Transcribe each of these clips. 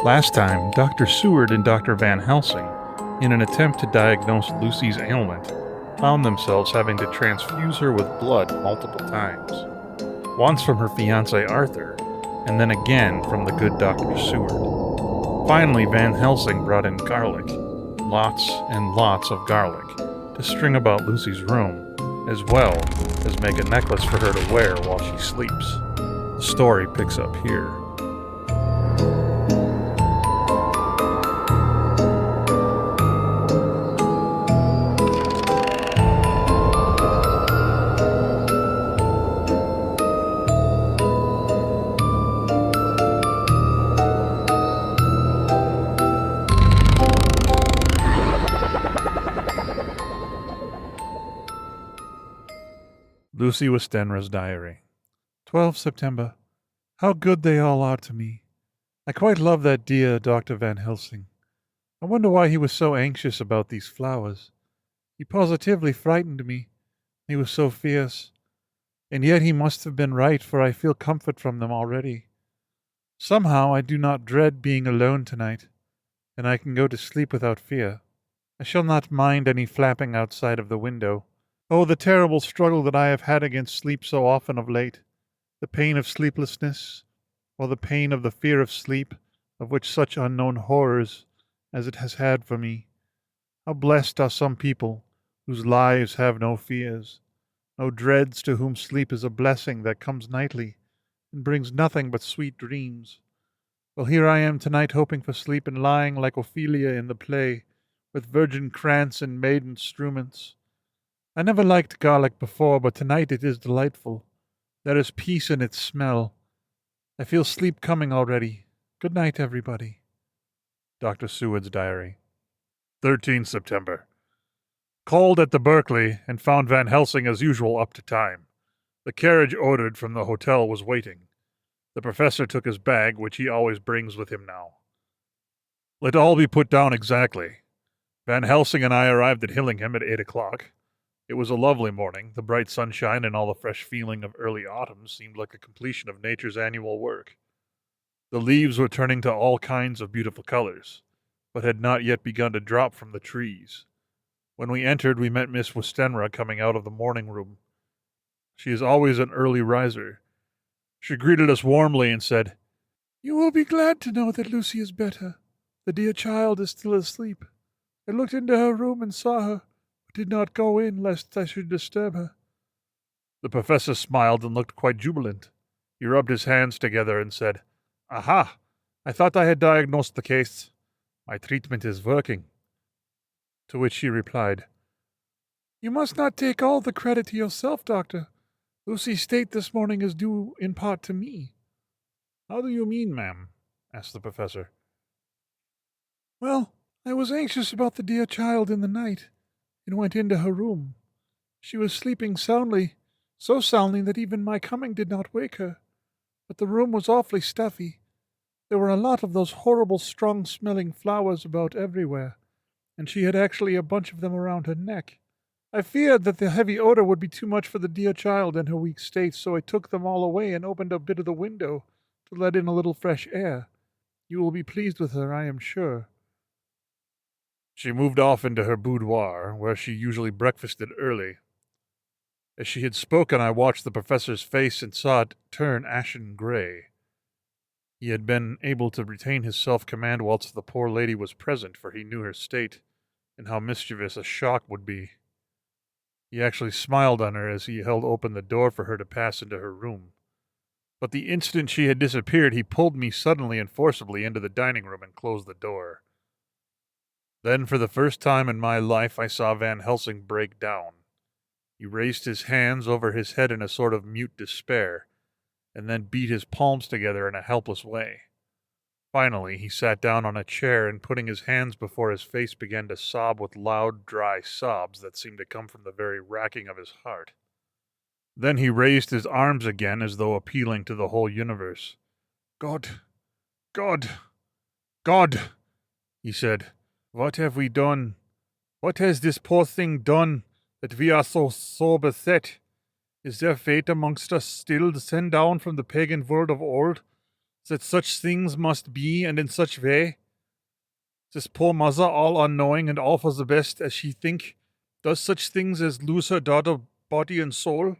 Last time, Dr. Seward and Dr. Van Helsing, in an attempt to diagnose Lucy's ailment, found themselves having to transfuse her with blood multiple times. Once from her fiancé Arthur, and then again from the good Dr. Seward. Finally, Van Helsing brought in garlic, lots and lots of garlic, to string about Lucy's room, as well as make a necklace for her to wear while she sleeps. The story picks up here. Lucy Westenra's diary. 12 September. How good they all are to me. I quite love that dear Dr. Van Helsing. I wonder why he was so anxious about these flowers. He positively frightened me. He was so fierce. And yet he must have been right, for I feel comfort from them already. Somehow I do not dread being alone tonight, and I can go to sleep without fear. I shall not mind any flapping outside of the window. Oh, the terrible struggle that I have had against sleep so often of late. The pain of sleeplessness, or the pain of the fear of sleep, of which such unknown horrors as it has had for me. How blessed are some people, whose lives have no fears, no dreads, to whom sleep is a blessing that comes nightly, and brings nothing but sweet dreams. Well, here I am tonight hoping for sleep and lying like Ophelia in the play, with virgin krantz and maiden struments. I never liked garlic before, but tonight it is delightful. There is peace in its smell. I feel sleep coming already. Good night, everybody. Dr. Seward's diary. 13 September. Called at the Berkeley and found Van Helsing as usual up to time. The carriage ordered from the hotel was waiting. The professor took his bag, which he always brings with him now. Let all be put down exactly. Van Helsing and I arrived at Hillingham at 8 o'clock. It was a lovely morning. The bright sunshine and all the fresh feeling of early autumn seemed like a completion of nature's annual work. The leaves were turning to all kinds of beautiful colors, but had not yet begun to drop from the trees. When we entered, we met Miss Westenra coming out of the morning room. She is always an early riser. She greeted us warmly and said, "You will be glad to know that Lucy is better. The dear child is still asleep. I looked into her room and saw her, did not go in lest I should disturb her." The professor smiled and looked quite jubilant. He rubbed his hands together and said, "Aha! I thought I had diagnosed the case. My treatment is working." To which she replied, "You must not take all the credit to yourself, doctor. Lucy's state this morning is due in part to me." "How do you mean, ma'am?" asked the professor. "Well, I was anxious about the dear child in the night, and went into her room. She was sleeping soundly, so soundly that even my coming did not wake her. But the room was awfully stuffy. There were a lot of those horrible strong-smelling flowers about everywhere, and she had actually a bunch of them around her neck. I feared that the heavy odor would be too much for the dear child in her weak state, so I took them all away and opened a bit of the window to let in a little fresh air. You will be pleased with her, I am sure." She moved off into her boudoir, where she usually breakfasted early. As she had spoken, I watched the professor's face and saw it turn ashen gray. He had been able to retain his self-command whilst the poor lady was present, for he knew her state, and how mischievous a shock would be. He actually smiled on her as he held open the door for her to pass into her room. But the instant she had disappeared, he pulled me suddenly and forcibly into the dining room and closed the door. Then, for the first time in my life, I saw Van Helsing break down. He raised his hands over his head in a sort of mute despair, and then beat his palms together in a helpless way. Finally, he sat down on a chair and, putting his hands before his face, began to sob with loud, dry sobs that seemed to come from the very racking of his heart. Then he raised his arms again as though appealing to the whole universe. "God, God, God," he said. "What have we done? What has this poor thing done, that we are so beset? Is there fate amongst us still to send down from the pagan world of old, that such things must be, and in such way. This poor mother, all unknowing and all for the best as she think, does such things as lose her daughter body and soul,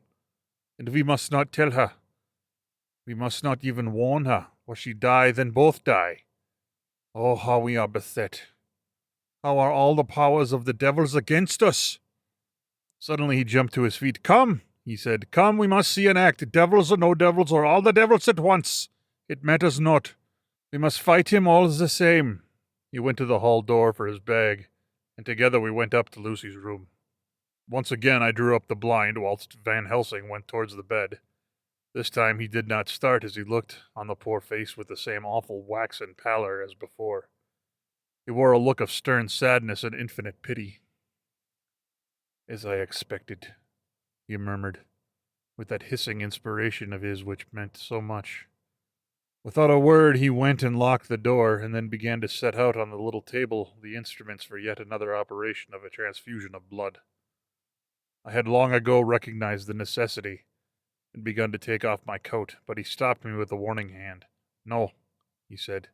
and we must not tell her. We must not even warn her, or she die, then both die. Oh, how we are beset. How are all the powers of the devils against us? Suddenly he jumped to his feet. Come, he said. Come, we must see an act. Devils or no devils, or all the devils at once. It matters not. We must fight him all the same. He went to the hall door for his bag, and together we went up to Lucy's room. Once again I drew up the blind whilst Van Helsing went towards the bed. This time he did not start as he looked on the poor face with the same awful waxen pallor as before. He wore a look of stern sadness and infinite pity. As I expected, he murmured, with that hissing inspiration of his which meant so much. Without a word he went and locked the door, and then began to set out on the little table the instruments for yet another operation of a transfusion of blood. I had long ago recognized the necessity, and begun to take off my coat, but he stopped me with a warning hand. No, he said.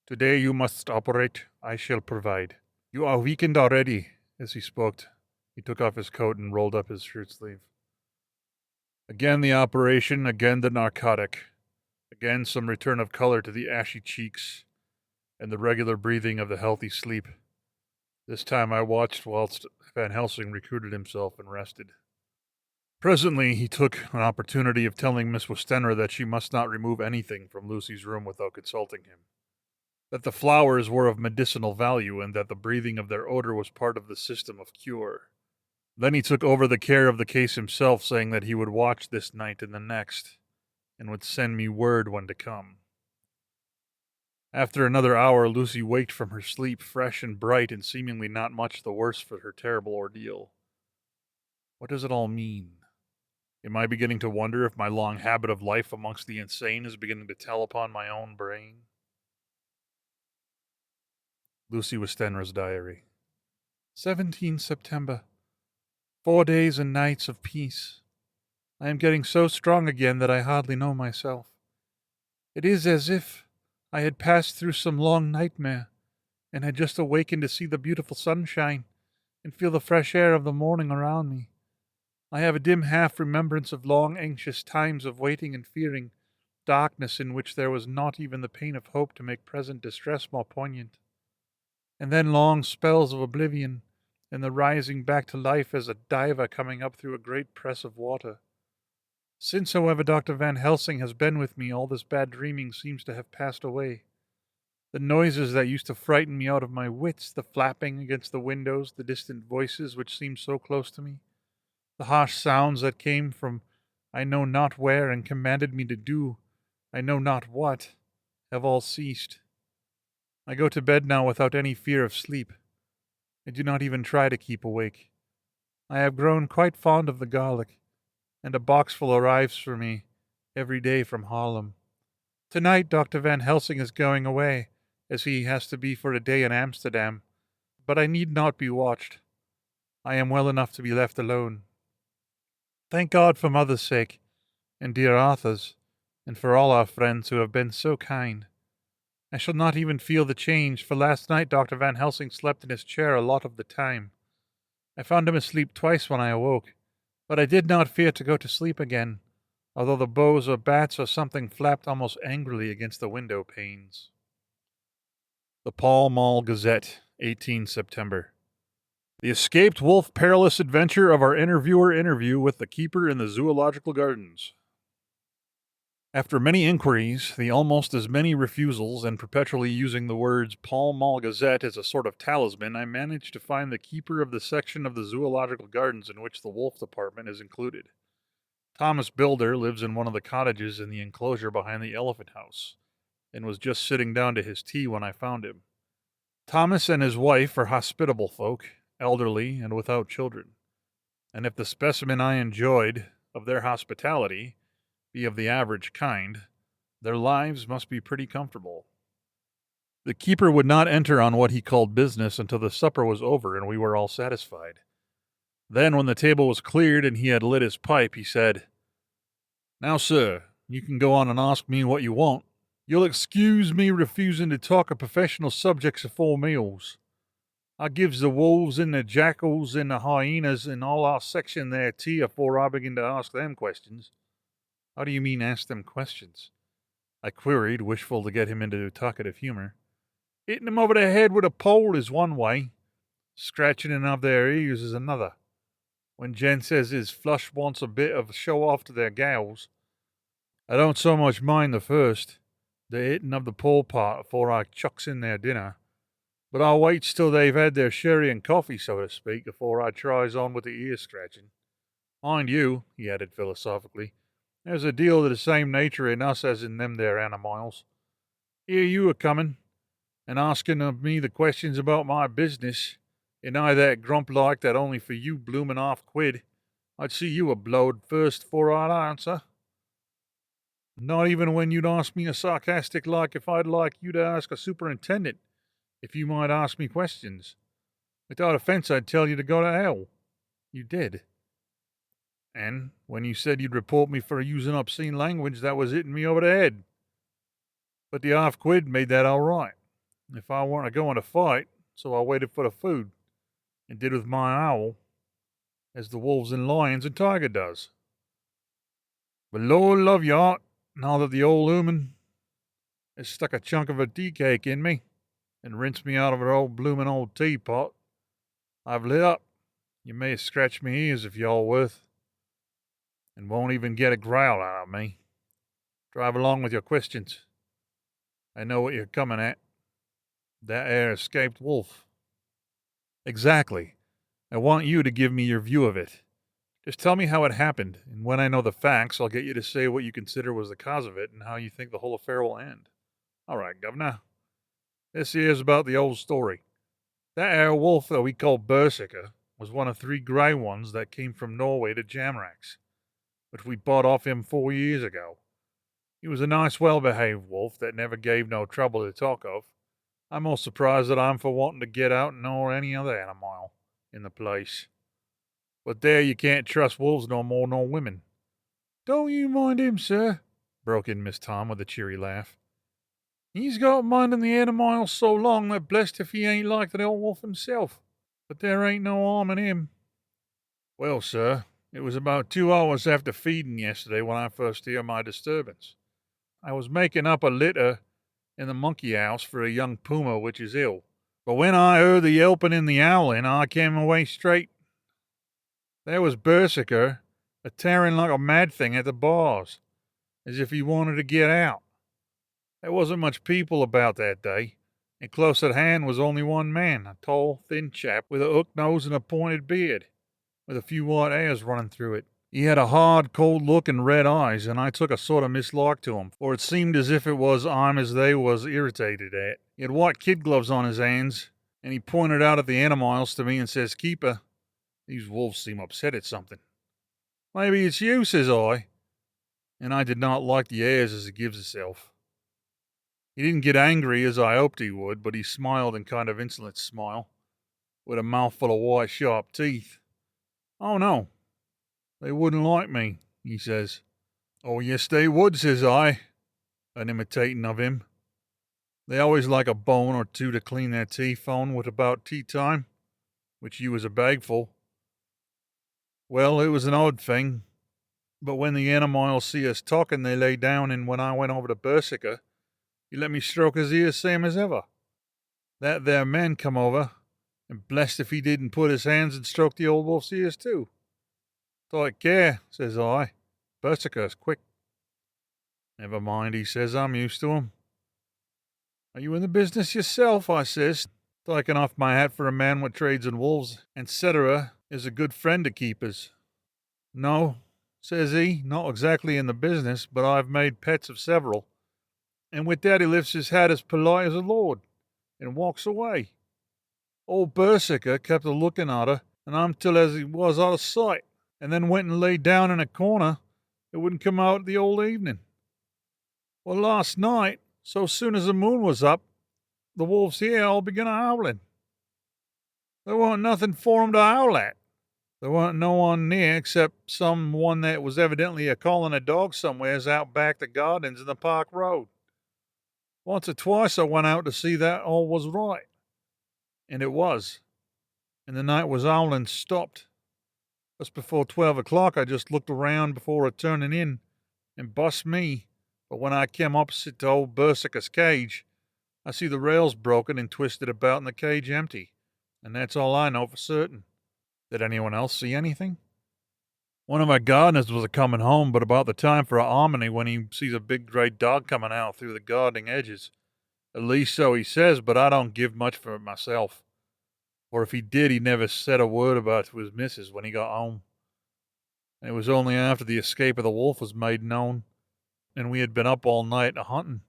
Today you must operate. I shall provide. You are weakened already. As he spoke, he took off his coat and rolled up his shirt sleeve. Again the operation, again the narcotic. Again some return of color to the ashy cheeks, and the regular breathing of the healthy sleep. This time I watched whilst Van Helsing recruited himself and rested. Presently he took an opportunity of telling Miss Westenra that she must not remove anything from Lucy's room without consulting him, that the flowers were of medicinal value, and that the breathing of their odor was part of the system of cure. Then he took over the care of the case himself, saying that he would watch this night and the next, and would send me word when to come. After another hour, Lucy waked from her sleep, fresh and bright, and seemingly not much the worse for her terrible ordeal. What does it all mean? Am I beginning to wonder if my long habit of life amongst the insane is beginning to tell upon my own brain? Lucy Westenra's diary. 17 September. 4 days and nights of peace. I am getting so strong again that I hardly know myself. It is as if I had passed through some long nightmare, and had just awakened to see the beautiful sunshine, and feel the fresh air of the morning around me. I have a dim half-remembrance of long anxious times of waiting and fearing, darkness in which there was not even the pain of hope to make present distress more poignant. And then long spells of oblivion, and the rising back to life as a diver coming up through a great press of water. Since, however, Dr. Van Helsing has been with me, all this bad dreaming seems to have passed away. The noises that used to frighten me out of my wits, the flapping against the windows, the distant voices which seemed so close to me, the harsh sounds that came from I know not where and commanded me to do I know not what, have all ceased. I go to bed now without any fear of sleep. I do not even try to keep awake. I have grown quite fond of the garlic, and a boxful arrives for me every day from Harlem. Tonight Dr. Van Helsing is going away, as he has to be for a day in Amsterdam, but I need not be watched. I am well enough to be left alone. Thank God for Mother's sake, and dear Arthur's, and for all our friends who have been so kind. I shall not even feel the change, for last night Dr. Van Helsing slept in his chair a lot of the time. I found him asleep twice when I awoke, but I did not fear to go to sleep again, although the bows or bats or something flapped almost angrily against the window panes. The Pall Mall Gazette, 18 September. The escaped wolf perilous adventure of our interview with the keeper in the zoological gardens. After many inquiries, the almost as many refusals, and perpetually using the words Pall Mall Gazette as a sort of talisman, I managed to find the keeper of the section of the zoological gardens in which the wolf department is included. Thomas Builder lives in one of the cottages in the enclosure behind the elephant house, and was just sitting down to his tea when I found him. Thomas and his wife are hospitable folk, elderly and without children, and if the specimen I enjoyed of their hospitality be of the average kind, their lives must be pretty comfortable. The keeper would not enter on what he called business until the supper was over and we were all satisfied. Then, when the table was cleared and he had lit his pipe, he said, "Now, sir, you can go on and ask me what you want." You'll excuse me refusing to talk of professional subjects afore meals. I gives the wolves and the jackals and the hyenas and all our section their tea afore I begin to ask them questions. How do you mean ask them questions? I queried, wishful to get him into talkative humor. Hitting them over the head with a pole is one way. Scratching them of their ears is another. When gents says his flush wants a bit of show off to their gals, I don't so much mind the first, the hitting of the pole part afore I chucks in their dinner, but I'll wait till they've had their sherry and coffee, so to speak, afore I tries on with the ear scratching. Mind you, he added philosophically, there's a deal of the same nature in us as in them there animals. Here you are coming, and asking of me the questions about my business, and I that grump like that only for you bloomin' half-quid. I'd see you a blowed first afore I'd answer. Not even when you'd ask me a sarcastic like if I'd like you to ask a superintendent, if you might ask me questions. Without offense, I'd tell you to go to hell. You did. And when you said you'd report me for using obscene language, that was hitting me over the head. But the half-quid made that all right. If I weren't going to fight, so I waited for the food, and did with my owl, as the wolves and lions and tiger does. But Lord love you, Art, now that the old ooman has stuck a chunk of a tea cake in me, and rinsed me out of her old bloomin' old teapot, I've lit up. You may scratch me ears if you're worth, and won't even get a growl out of me. Drive along with your questions. I know what you're coming at. That air escaped wolf. Exactly. I want you to give me your view of it. Just tell me how it happened, and when I know the facts, I'll get you to say what you consider was the cause of it and how you think the whole affair will end. All right, Governor. This here's about the old story. That air wolf that we call Berserker was one of 3 grey ones that came from Norway to Jamrax, which we bought off him 4 years ago. He was a nice, well-behaved wolf that never gave no trouble to talk of. I'm most surprised that I'm for wanting to get out and know any other animal in the place. But there you can't trust wolves no more nor women. Don't you mind him, sir, broke in Miss Tom with a cheery laugh. He's got minding the animals so long that blessed if he ain't like the old wolf himself. But there ain't no harm in him. Well, sir, it was about 2 hours after feeding yesterday when I first hear my disturbance. I was making up a litter in the monkey house for a young puma which is ill. But when I heard the yelping and the howling, I came away straight. There was Berserker a-tearing like a mad thing at the bars, as if he wanted to get out. There wasn't much people about that day, and close at hand was only one man, a tall, thin chap with a hook nose and a pointed beard, with a few white hairs running through it. He had a hard, cold look and red eyes, and I took a sort of mislike to him, for it seemed as if it was I'm as they was irritated at. He had white kid gloves on his hands, and he pointed out at the animals to me and says, Keeper, these wolves seem upset at something. Maybe it's you, says I, and I did not like the airs as he gives himself. He didn't get angry as I hoped he would, but he smiled in kind of insolent smile, with a mouthful of white sharp teeth. Oh no, they wouldn't like me, he says. Oh yes they would, says I, an imitating of him. They always like a bone or two to clean their teeth on with about tea time, which you was a bagful. Well, it was an odd thing, but when the animals see us talking, they lay down, and when I went over to Berserker, he let me stroke his ears same as ever. That there man come over, and blessed if he didn't put his hands and stroke the old wolf's ears too. Take care, says I. Berserker's quick. Never mind, he says, I'm used to him. Are you in the business yourself, I says, taking off my hat for a man what trades in wolves, and cetera, is a good friend to keepers. No, says he, not exactly in the business, but I've made pets of several. And with that he lifts his hat as polite as a lord, and walks away. Old Berserker kept a looking at her, and I'm till as he was out of sight, and then went and lay down in a corner. It wouldn't come out the old evening. Well, last night, so soon as the moon was up, the wolves here all began howling. There wasn't nothing for 'em to howl at. There wasn't no one near except some one that was evidently a calling a dog somewheres out back the gardens in the park road. Once or twice I went out to see that all was right, and it was, and the night was owling stopped. Just before 12 o'clock, I just looked around before turning in, and bust me, but when I came opposite to old Berserker's cage, I see the rails broken and twisted about and the cage empty, and that's all I know for certain. Did anyone else see anything? One of my gardeners was a coming home, but about the time for a harmony when he sees a big grey dog coming out through the gardening edges. At least so he says, but I don't give much for it myself. Or if he did, he never said a word about it to his missus when he got home. And it was only after the escape of the wolf was made known, and we had been up all night a-hunting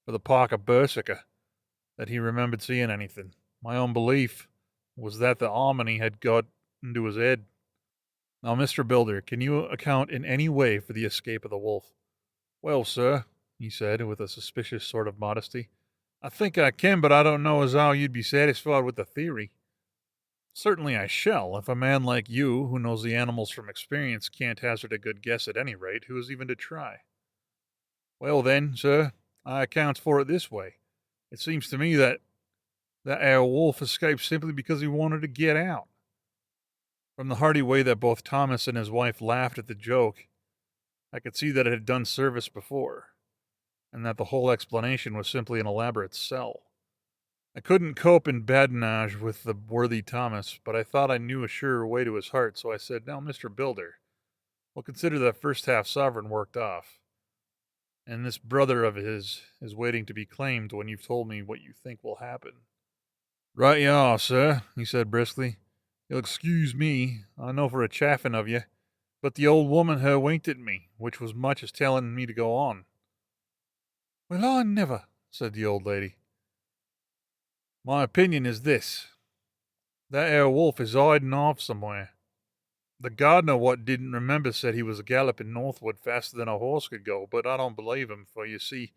for the Parker Berserker, that he remembered seeing anything. My own belief was that the harmony had got into his head. Now, Mr. Builder, can you account in any way for the escape of the wolf? Well, sir, he said, with a suspicious sort of modesty, I think I can, but I don't know as how you'd be satisfied with the theory. Certainly I shall, if a man like you, who knows the animals from experience, can't hazard a good guess at any rate, who is even to try? Well then, sir, I accounts for it this way. It seems to me that our wolf escaped simply because he wanted to get out. From the hearty way that both Thomas and his wife laughed at the joke, I could see that it had done service before, and that the whole explanation was simply an elaborate sell. I couldn't cope in badinage with the worthy Thomas, but I thought I knew a surer way to his heart, so I said, Now, Mr. Builder, we'll consider that first half sovereign worked off, and this brother of his is waiting to be claimed when you've told me what you think will happen. Right you are, sir, he said briskly. You'll excuse me, I know for a chaffing of you, but the old woman her winked at me, which was much as telling me to go on. Well, I never, said the old lady. My opinion is this. That 'ere wolf is hiding off somewhere. The gardener what didn't remember said he was galloping northward faster than a horse could go, but I don't believe him, for you see,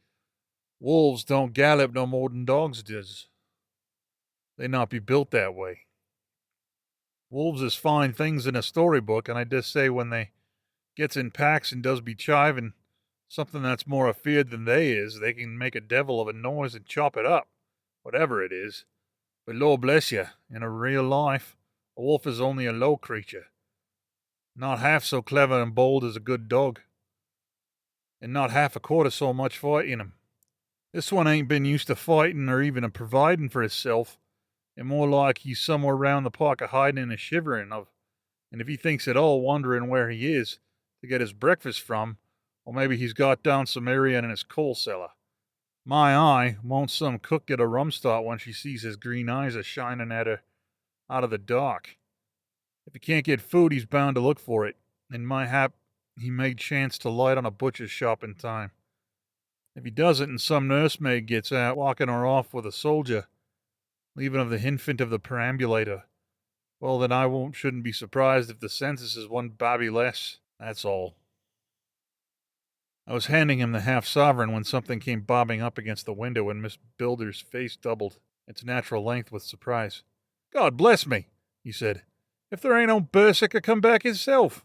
wolves don't gallop no more than dogs does. They not be built that way. Wolves is fine things in a storybook, and I just say when they gets in packs and does be chiving something that's more afeard than they is, they can make a devil of a noise and chop it up, whatever it is. But Lord bless you, in a real life, a wolf is only a low creature. Not half so clever and bold as a good dog, and not half a quarter so much fight in him. This one ain't been used to fighting or even a providing for hisself, and more like he's somewhere round the park a hiding and a shivering of, and if he thinks at all wondering where he is to get his breakfast from, or maybe he's got down some area in his coal cellar. My eye, won't some cook get a rum start when she sees his green eyes a shining at her out of the dark? If he can't get food, he's bound to look for it, and mayhap he may chance to light on a butcher's shop in time. If he doesn't, and some nursemaid gets out, walking her off with a soldier, leaving of the infant of the perambulator, well, then shouldn't be surprised if the census is one babby less. That's all. I was handing him the half-sovereign when something came bobbing up against the window, and Miss Builder's face doubled its natural length with surprise. God bless me, he said. If there ain't no Berserker come back himself.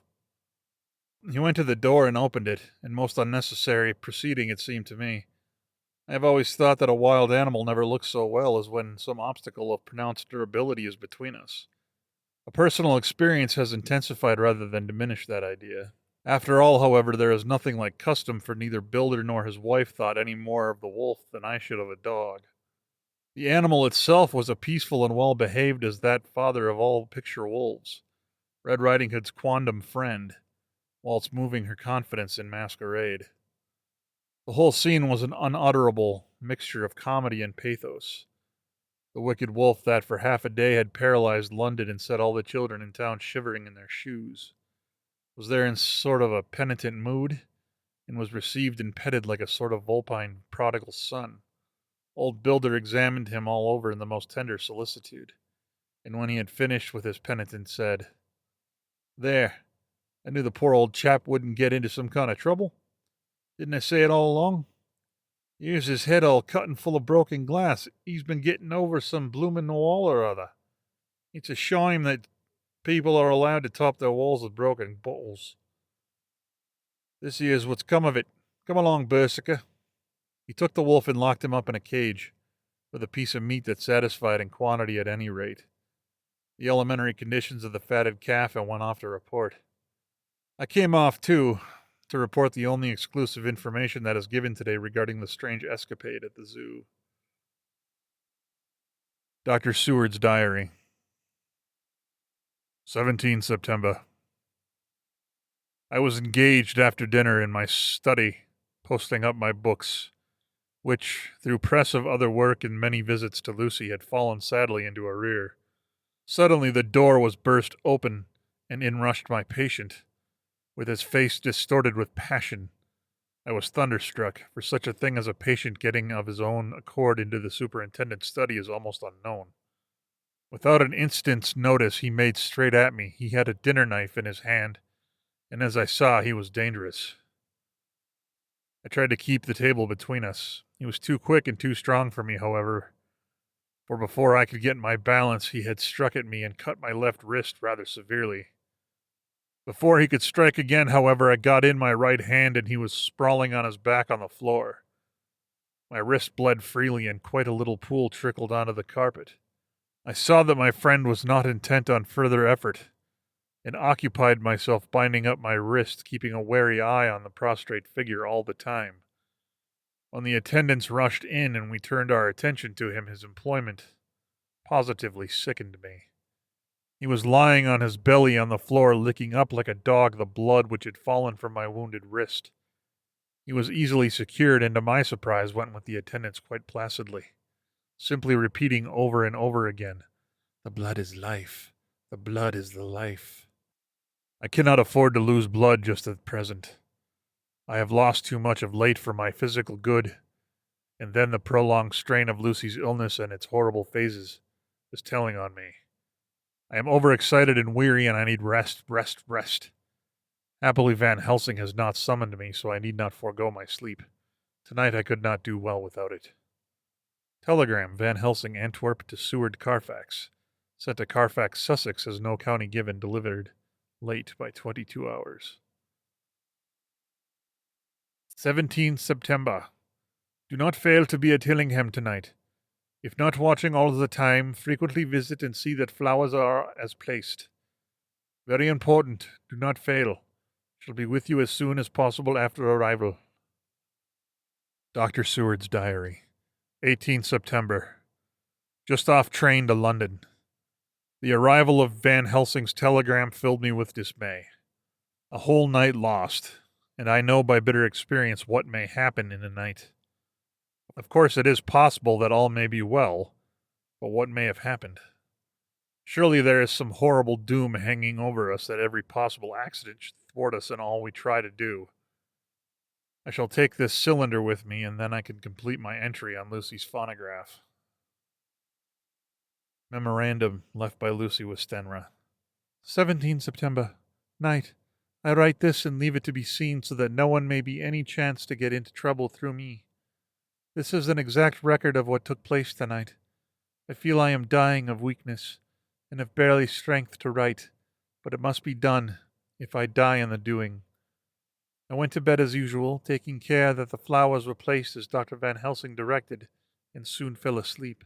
He went to the door and opened it, and most unnecessary proceeding it seemed to me. I have always thought that a wild animal never looks so well as when some obstacle of pronounced durability is between us. A personal experience has intensified rather than diminished that idea. After all, however, there is nothing like custom, for neither Builder nor his wife thought any more of the wolf than I should of a dog. The animal itself was as peaceful and well behaved as that father of all picture wolves, Red Riding Hood's quondam friend, whilst moving her confidence in masquerade. The whole scene was an unutterable mixture of comedy and pathos. The wicked wolf that for half a day had paralyzed London and set all the children in town shivering in their shoes was there in sort of a penitent mood, and was received and petted like a sort of vulpine prodigal son. Old Builder examined him all over in the most tender solicitude, and when he had finished with his penitence said, There, I knew the poor old chap wouldn't get into some kind of trouble. Didn't I say it all along? Here's his head all cut and full of broken glass. He's been getting over some bloomin' wall or other. It's a shame that people are allowed to top their walls with broken bottles. This here's what's come of it. Come along, Berserker. He took the wolf and locked him up in a cage, with a piece of meat that satisfied in quantity at any rate, the elementary conditions of the fatted calf, and went off to report. I came off, too, to report the only exclusive information that is given today regarding the strange escapade at the zoo. Dr. Seward's Diary. 17 September. I was engaged after dinner in my study, posting up my books, which, through press of other work and many visits to Lucy, had fallen sadly into arrear. Suddenly the door was burst open, and in rushed my patient, with his face distorted with passion. I was thunderstruck, for such a thing as a patient getting of his own accord into the superintendent's study is almost unknown. Without an instant's notice, he made straight at me. He had a dinner knife in his hand, and as I saw, he was dangerous. I tried to keep the table between us. He was too quick and too strong for me, however, for before I could get my balance, he had struck at me and cut my left wrist rather severely. Before he could strike again, however, I got in my right hand and he was sprawling on his back on the floor. My wrist bled freely and quite a little pool trickled onto the carpet. I saw that my friend was not intent on further effort, and occupied myself binding up my wrist, keeping a wary eye on the prostrate figure all the time. When the attendants rushed in and we turned our attention to him, his employment positively sickened me. He was lying on his belly on the floor, licking up like a dog the blood which had fallen from my wounded wrist. He was easily secured, and to my surprise went with the attendants quite placidly, simply repeating over and over again, "The blood is life. The blood is the life." I cannot afford to lose blood just at present. I have lost too much of late for my physical good, and then the prolonged strain of Lucy's illness and its horrible phases is telling on me. I am overexcited and weary, and I need rest, rest, rest. Happily Van Helsing has not summoned me, so I need not forego my sleep. Tonight I could not do well without it. Telegram, Van Helsing, Antwerp to Seward, Carfax. Sent to Carfax, Sussex, as no county given, delivered late by 22 hours. 17 September. Do not fail to be at Hillingham tonight. If not watching all the time, frequently visit and see that flowers are as placed. Very important. Do not fail. Shall be with you as soon as possible after arrival. Dr. Seward's Diary. 18 September. Just off train to London. The arrival of Van Helsing's telegram filled me with dismay. A whole night lost, and I know by bitter experience what may happen in a night. Of course, it is possible that all may be well, but what may have happened? Surely there is some horrible doom hanging over us that every possible accident should thwart us in all we try to do. I shall take this cylinder with me, and then I can complete my entry on Lucy's phonograph. Memorandum left by Lucy Westenra. 17 September. Night. I write this and leave it to be seen so that no one may be any chance to get into trouble through me. This is an exact record of what took place tonight. I feel I am dying of weakness, and have barely strength to write, but it must be done, if I die in the doing. I went to bed as usual, taking care that the flowers were placed as Dr. Van Helsing directed, and soon fell asleep.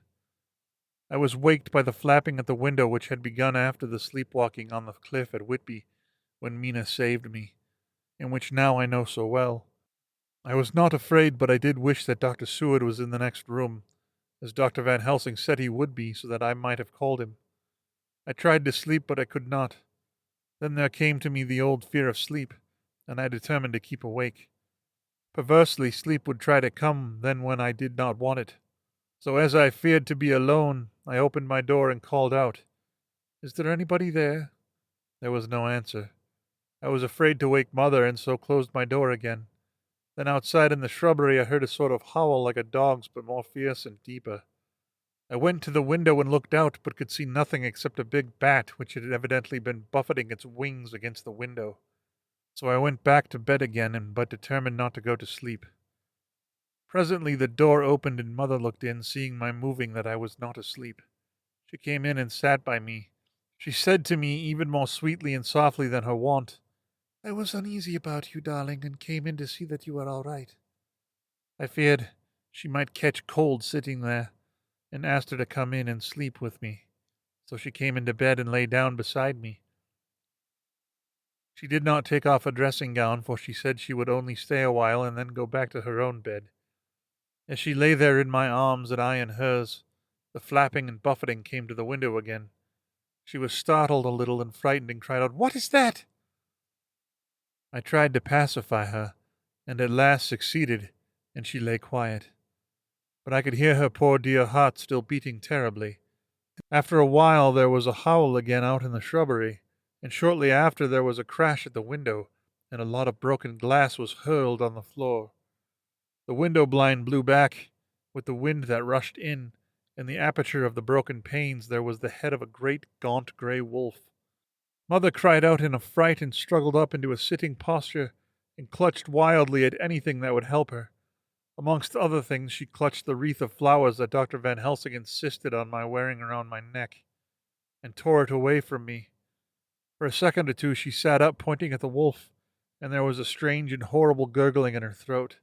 I was waked by the flapping at the window which had begun after the sleepwalking on the cliff at Whitby, when Mina saved me, and which now I know so well. I was not afraid, but I did wish that Dr. Seward was in the next room, as Dr. Van Helsing said he would be, so that I might have called him. I tried to sleep, but I could not. Then there came to me the old fear of sleep, and I determined to keep awake. Perversely, sleep would try to come then when I did not want it. So as I feared to be alone, I opened my door and called out, "Is there anybody there?" There was no answer. I was afraid to wake Mother, and so closed my door again. Then outside in the shrubbery I heard a sort of howl like a dog's, but more fierce and deeper. I went to the window and looked out, but could see nothing except a big bat, which had evidently been buffeting its wings against the window. So I went back to bed again, but determined not to go to sleep. Presently the door opened, and Mother looked in, seeing my moving that I was not asleep. She came in and sat by me. She said to me, even more sweetly and softly than her wont, "I was uneasy about you, darling, and came in to see that you are all right. I feared she might catch cold sitting there, and asked her to come in and sleep with me. So she came into bed and lay down beside me. She did not take off a dressing gown, for she said she would only stay a while and then go back to her own bed. As she lay there in my arms and I in hers, the flapping and buffeting came to the window again. She was startled a little and frightened and cried out, "What is that?" I tried to pacify her, and at last succeeded, and she lay quiet. But I could hear her poor dear heart still beating terribly. After a while there was a howl again out in the shrubbery, and shortly after there was a crash at the window, and a lot of broken glass was hurled on the floor. The window blind blew back with the wind that rushed in. In the aperture of the broken panes there was the head of a great gaunt grey wolf. Mother cried out in a fright and struggled up into a sitting posture and clutched wildly at anything that would help her. Amongst other things, she clutched the wreath of flowers that Dr. Van Helsing insisted on my wearing around my neck, and tore it away from me. For a second or two she sat up, pointing at the wolf, and there was a strange and horrible gurgling in her throat.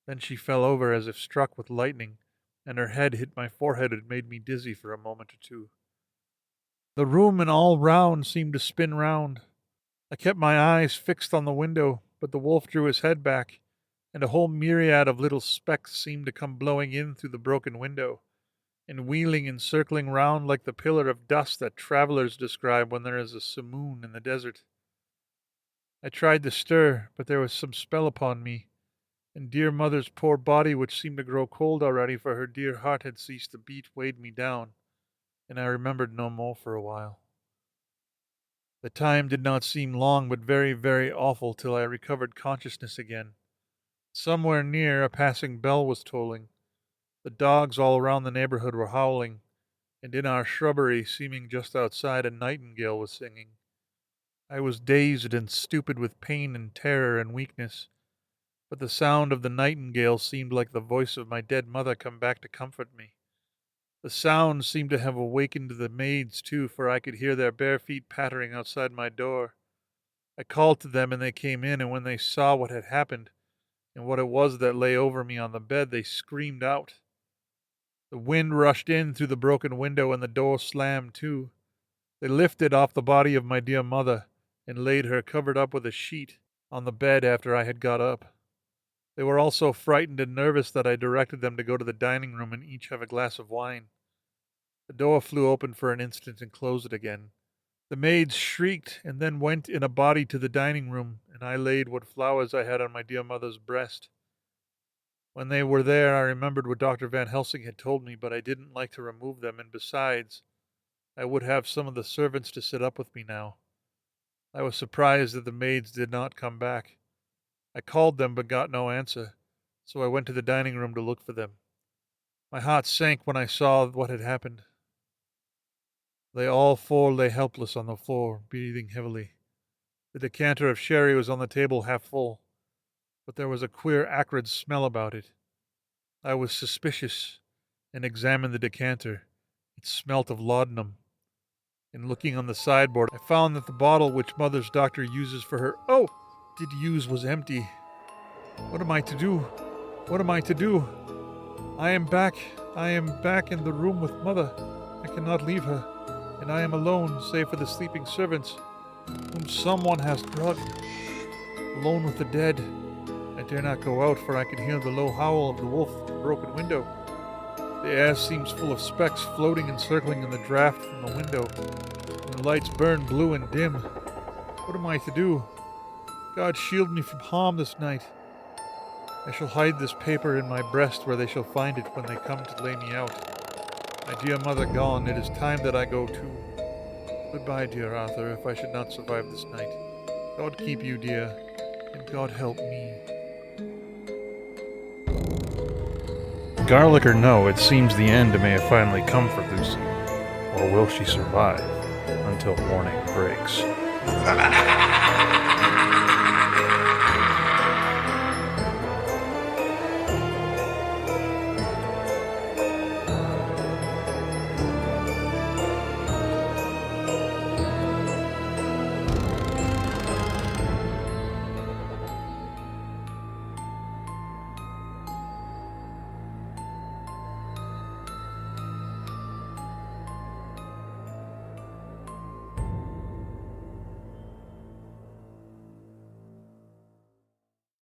Then she fell over as if struck with lightning, and her head hit my forehead and made me dizzy for a moment or two. The room and all round seemed to spin round. I kept my eyes fixed on the window, but the wolf drew his head back, and a whole myriad of little specks seemed to come blowing in through the broken window, and wheeling and circling round like the pillar of dust that travelers describe when there is a simoon in the desert. I tried to stir, but there was some spell upon me, and dear mother's poor body, which seemed to grow cold already, for her dear heart had ceased to beat, weighed me down, and I remembered no more for a while. The time did not seem long, but very, very awful, till I recovered consciousness again. Somewhere near, a passing bell was tolling. The dogs all around the neighborhood were howling, and in our shrubbery, seeming just outside, a nightingale was singing. I was dazed and stupid with pain and terror and weakness, but the sound of the nightingale seemed like the voice of my dead mother come back to comfort me. The sound seemed to have awakened the maids, too, for I could hear their bare feet pattering outside my door. I called to them, and they came in, and when they saw what had happened, and what it was that lay over me on the bed, they screamed out. The wind rushed in through the broken window, and the door slammed too. They lifted off the body of my dear mother, and laid her covered up with a sheet on the bed after I had got up. They were all so frightened and nervous that I directed them to go to the dining room and each have a glass of wine. The door flew open for an instant and closed again. The maids shrieked, and then went in a body to the dining room, and I laid what flowers I had on my dear mother's breast. When they were there, I remembered what Dr. Van Helsing had told me, but I didn't like to remove them, and besides, I would have some of the servants to sit up with me now. I was surprised that the maids did not come back. I called them, but got no answer, so I went to the dining room to look for them. My heart sank when I saw what had happened. They all four lay helpless on the floor, breathing heavily. The decanter of sherry was on the table half full, but there was a queer acrid smell about it. I was suspicious, and examined the decanter. It smelt of laudanum. In looking on the sideboard, I found that the bottle which Mother's doctor uses for her was empty. What am I to do? What am I to do? I am back in the room with Mother. I cannot leave her, and I am alone, save for the sleeping servants, whom someone has drugged. Alone with the dead. I dare not go out, for I can hear the low howl of the wolf through the broken window. The air seems full of specks floating and circling in the draught from the window, and the lights burn blue and dim. What am I to do? God shield me from harm this night. I shall hide this paper in my breast where they shall find it when they come to lay me out. My dear mother gone, it is time that I go too. Goodbye, dear Arthur, if I should not survive this night. God keep you, dear, and God help me. Garlic or no, it seems the end may have finally come for Lucy. Or will she survive until morning breaks?